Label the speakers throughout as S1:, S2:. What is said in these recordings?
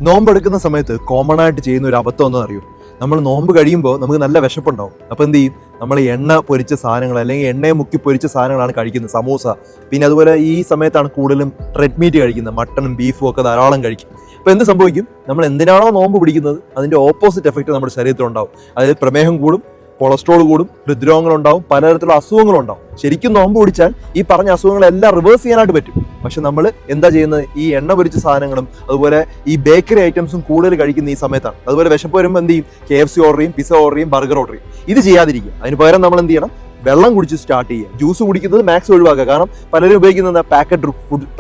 S1: നോമ്പെടുക്കുന്ന സമയത്ത് കോമൺ ആയിട്ട് ചെയ്യുന്ന ഒരു അബദ്ധം ഒന്നും അറിയൂ. നമ്മൾ നോമ്പ് കഴിയുമ്പോൾ നമുക്ക് നല്ല വിശപ്പുണ്ടാവും. അപ്പോൾ എന്ത് ചെയ്യും? നമ്മൾ എണ്ണ പൊരിച്ച സാധനങ്ങൾ അല്ലെങ്കിൽ എണ്ണയെ മുക്കി പൊരിച്ച സാധനങ്ങളാണ് കഴിക്കുന്നത്. സമൂസ, പിന്നെ അതുപോലെ ഈ സമയത്താണ് കൂടുതലും റെഡ് മീറ്റ് കഴിക്കുന്നത്. മട്ടനും ബീഫും ഒക്കെ ധാരാളം കഴിക്കും. അപ്പോൾ എന്ത് സംഭവിക്കും? നമ്മൾ എന്തിനാണോ നോമ്പ് പിടിക്കുന്നത് അതിൻ്റെ ഓപ്പോസിറ്റ് എഫക്റ്റ് നമ്മുടെ ശരീരത്തിലുണ്ടാവും. അതായത് പ്രമേഹം കൂടും, കൊളസ്ട്രോൾ കൂടും, ഹൃദ്രോഗങ്ങളുണ്ടാവും, പലതരത്തിലുള്ള അസുഖങ്ങളുണ്ടാവും. ശരിക്കും നോമ്പ് പിടിച്ചാൽ ഈ പറഞ്ഞ അസുഖങ്ങളെല്ലാം റിവേഴ്സ് ചെയ്യാനായിട്ട് പറ്റും. പക്ഷെ നമ്മൾ എന്താ ചെയ്യുന്നത്? ഈ എണ്ണ പൊരിച്ച സാധനങ്ങളും അതുപോലെ ഈ ബേക്കറി ഐറ്റംസും കൂടുതൽ കഴിക്കുന്ന ഈ സമയത്താണ്. അതുപോലെ വിശപ്പ് വരുമ്പോൾ എന്ത് ചെയ്യും? KFC ഓർഡർ ചെയ്യും, പിസ്സ ഓർഡർ ചെയ്യും, ബർഗർ ഓർഡർ ചെയ്യും. ഇത് ചെയ്യാതിരിക്കുക. അതിന് പകരം നമ്മൾ എന്ത് ചെയ്യണം? വെള്ളം കുടിച്ച് സ്റ്റാർട്ട് ചെയ്യുക. ജ്യൂസ് കുടിക്കുന്നത് മാക്സ് ഒഴിവാക്കുക. കാരണം പലരും ഉപയോഗിക്കുന്നത്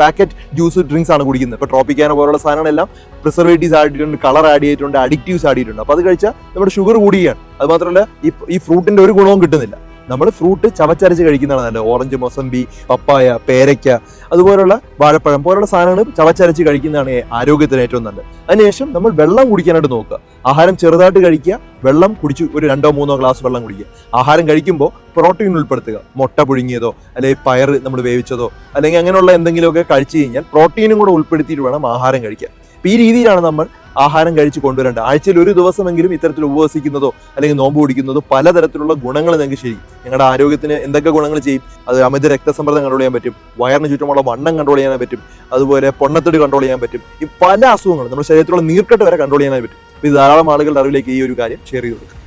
S1: പാക്കറ്റ് ജ്യൂസ് ഡ്രിങ്ക്സ് ആണ് കുടിക്കുന്നത്. ഇപ്പോൾ ട്രോപ്പിക്കാനോ പോലുള്ള സാധനങ്ങളെല്ലാം പ്രിസർവേറ്റീവ്സ് ആഡ് ചെയ്തിട്ടുണ്ട്, കളർ ആഡ് ചെയ്തിട്ടുണ്ട്, അഡിക്റ്റീവ്സ് ആഡ് ചെയ്തിട്ടുണ്ട്. അപ്പോൾ അത് കഴിച്ചാൽ നമ്മുടെ ഷുഗർ കൂടുകയാണ്. അത് മാത്രമല്ല ഈ ഫ്രൂട്ടിന്റെ ഒരു ഗുണവും കിട്ടുന്നില്ല. നമ്മൾ ഫ്രൂട്ട് ചവച്ചരച്ച് കഴിക്കുന്നതാണ് നല്ലത്. ഓറഞ്ച്, മൊസമ്പി, പപ്പായ, പേരയ്ക്ക, അതുപോലുള്ള വാഴപ്പഴം പോലുള്ള സാധനങ്ങൾ ചവച്ചരച്ച് കഴിക്കുന്നതാണ് ആരോഗ്യത്തിന് ഏറ്റവും നല്ലത്. അതിനുശേഷം നമ്മൾ വെള്ളം കുടിക്കാനായിട്ട് നോക്കുക. ആഹാരം ചെറുതായിട്ട് കഴിക്കുക, വെള്ളം കുടിച്ച് ഒരു 2-3 ഗ്ലാസ് വെള്ളം കുടിക്കുക. ആഹാരം കഴിക്കുമ്പോൾ പ്രോട്ടീൻ ഉൾപ്പെടുത്തുക. മുട്ട പുഴുങ്ങിയതോ അല്ലെങ്കിൽ പയർ നമ്മൾ വേവിച്ചതോ അല്ലെങ്കിൽ അങ്ങനെയുള്ള എന്തെങ്കിലുമൊക്കെ കഴിച്ചു കഴിഞ്ഞാൽ പ്രോട്ടീനും കൂടെ ഉൾപ്പെടുത്തിയിട്ട് വേണം ആഹാരം കഴിക്കാൻ. അപ്പോൾ ഈ രീതിയിലാണ് നമ്മൾ ആഹാരം കഴിച്ച് കൊണ്ടുവരേണ്ടത്. ആഴ്ചയിൽ ഒരു ദിവസമെങ്കിലും ഇത്തരത്തിൽ ഉപവസിക്കുന്നതോ അല്ലെങ്കിൽ നോമ്പ് കുടിക്കുന്നതോ പലതരത്തിലുള്ള ഗുണങ്ങൾ നിങ്ങൾക്ക് ചെയ്യും. നിങ്ങളുടെ ആരോഗ്യത്തിന് എന്തൊക്കെ ഗുണങ്ങൾ ചെയ്യും? അത് അമിത രക്തസമ്മർദ്ദം കൺട്രോൾ ചെയ്യാൻ പറ്റും, വയറിന് ചുറ്റുമുള്ള വണ്ണം കൺട്രോൾ ചെയ്യാൻ പറ്റും, അതുപോലെ പൊണ്ണത്തടി കൺട്രോൾ ചെയ്യാൻ പറ്റും. ഈ പല അസുഖങ്ങളും നമ്മുടെ ശരീരത്തിലുള്ള നീർക്കെട്ട് വരെ കൺട്രോൾ ചെയ്യാനായി പറ്റും. ഇത് ധാരാളം ആളുകളുടെ അറിവിലേക്ക് ഈ ഒരു കാര്യം ഷെയർ ചെയ്ത് കൊടുക്കും.